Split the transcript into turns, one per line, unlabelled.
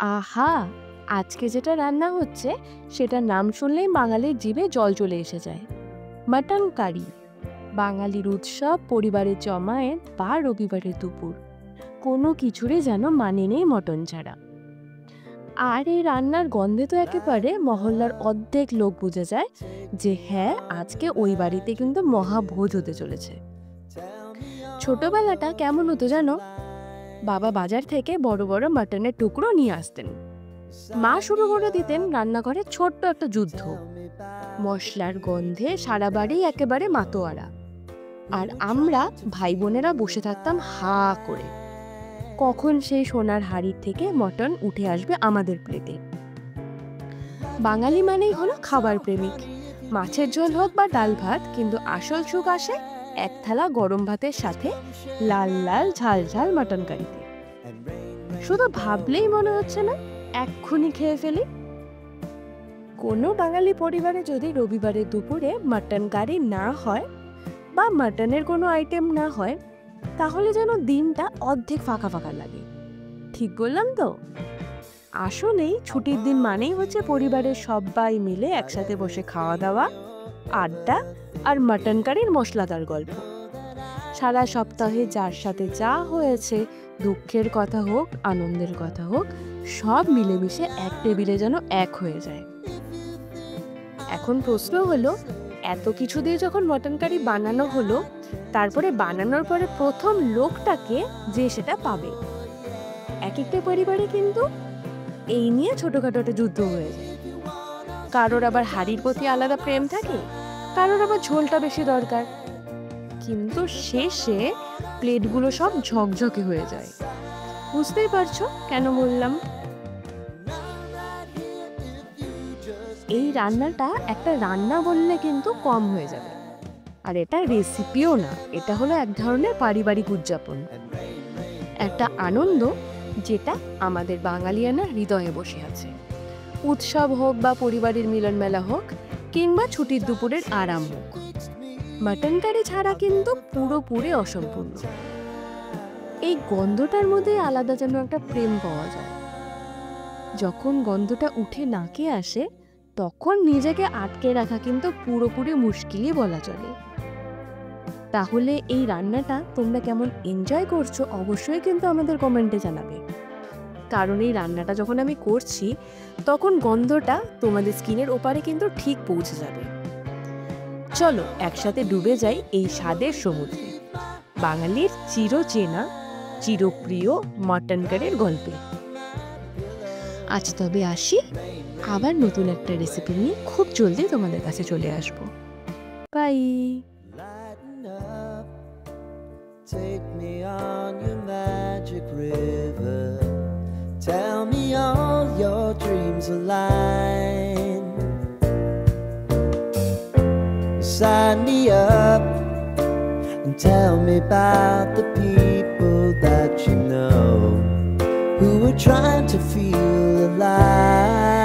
আহা! আজকে যেটা রান্না হচ্ছে সেটার নাম শুনলেই বাঙালির জিভে জল চলে এসে যায়। Mutton curry. বাঙালির উৎসব, পরিবারের জমায়েত বা রবিবারের দুপুর, কোনো কিছুরই যেন মানে নেই মটন ছাড়া। আর এই রান্নার গন্ধে তো একেবারে মহল্লার অর্ধেক লোক বুঝে যায় যে হ্যাঁ, আজকে ওই বাড়িতে কিন্তু মহাভোজ হতে চলেছে। ছোটবেলাটা কেমন হতো জানো? বাবা বাজার থেকে বড় বড় মাটনের টুকরো নিয়ে আসতেন, মা শুরু করে দিতেন রান্নাঘরে ছোট্ট একটা যুদ্ধ। মশলার গন্ধে সারা বাড়ি একেবারে মাতোয়ারা। আর আমরা ভাই বোনেরা বসে থাকতাম হা করে, কখন সেই সোনার হাড়ির থেকে মটন উঠে আসবে আমাদের প্লেটে। বাঙালি মানেই হলো খাবার প্রেমিক। মাছের ঝোল হোক বা ডাল ভাত, কিন্তু আসল সুখ আসে এক থালা গরম ভাতের সাথে লাল লাল ঝাল ঝাল মটন কারিতে। শুধু ভাবলেই মনে হচ্ছে না এক্ষুনি খেয়ে ফেলি। কোনো বাঙালি পরিবারে যদি রবিবারের দুপুরে মাটন কারি না হয় বা মাটনের কোনো আইটেম না হয়, তাহলে যেন দিনটা অর্ধেক ফাঁকা ফাঁকা লাগে। ঠিক বললাম তো? আসলেই ছুটির দিন মানেই হচ্ছে পরিবারের সবাই মিলে একসাথে বসে খাওয়া দাওয়া, আড্ডা আর মাটন কারির মশলাদার গল্প। সারা সপ্তাহে যার সাথে যা হয়েছে, দুঃখের কথা হোক আনন্দের কথা হোক, সব মিলেমিশে এক টেবিলে যেন এক হয়ে যায়। এখন প্রশ্ন হলো, এত কিছু দিয়ে যখন মটন কারি বানানো হলো, তারপরে বানানোর পরে প্রথম লোকটাকে যে সেটা পাবে। এক একটা পরিবারে কিন্তু এই নিয়ে ছোটখাটো একটা যুদ্ধ হয়ে যায়। কারোর আবার হাড়ির প্রতি আলাদা প্রেম থাকে, কারোর আবার ঝোলটা বেশি দরকার। কিন্তু শেষে প্লেটগুলো সব ঝকঝকে হয়ে যায়। বুঝতেই পারছো কেন বললাম? এই রান্নাটা একটা রান্না বললে কিন্তু কম হয়ে যাবে। আর এটা রেসিপিও না, এটা হলো এক ধরনের পারিবারিক উদযাপন, একটা আনন্দ যেটা আমাদের বাঙালিয়ানা হৃদয়ে বসে আছে। উৎসব হোক বা পরিবারের মিলন মেলা হোক, কিংবা ছুটির দুপুরের আরাম হোক, মাটন কারি ছাড়া কিন্তু পুরোপুরি অসম্পূর্ণ। এই গন্ধটার মধ্যে আলাদা যেন একটা প্রেম পাওয়া যায়। যখন গন্ধটা উঠে নাকে আসে, তখন নিজেকে আটকে রাখা কিন্তু পুরোপুরি মুশকিলই বলা চলে। তাহলে এই রান্নাটা তোমরা কেমন এনজয় করছো অবশ্যই কিন্তু আমাদের কমেন্টে জানাবে। কারণ এই রান্নাটা যখন আমি করছি, তখন গন্ধটা তোমাদের স্কিনের ওপারে কিন্তু ঠিক পৌঁছে যাবে। চলো একসাথে ডুবে যাই এই স্বাদের সমুদ্রে, বাঙালির চিরচেনা চিরপ্রিয় মটন কারির গল্পে। আজ তবে আসি, আবার নতুন একটা রেসিপি নিয়ে খুব জলদি তোমাদের কাছে চলে আসবো। By. Take me on your magic river. Tell me all your dreams align. Sign me up and tell me about the people that you know who are trying to feel alive.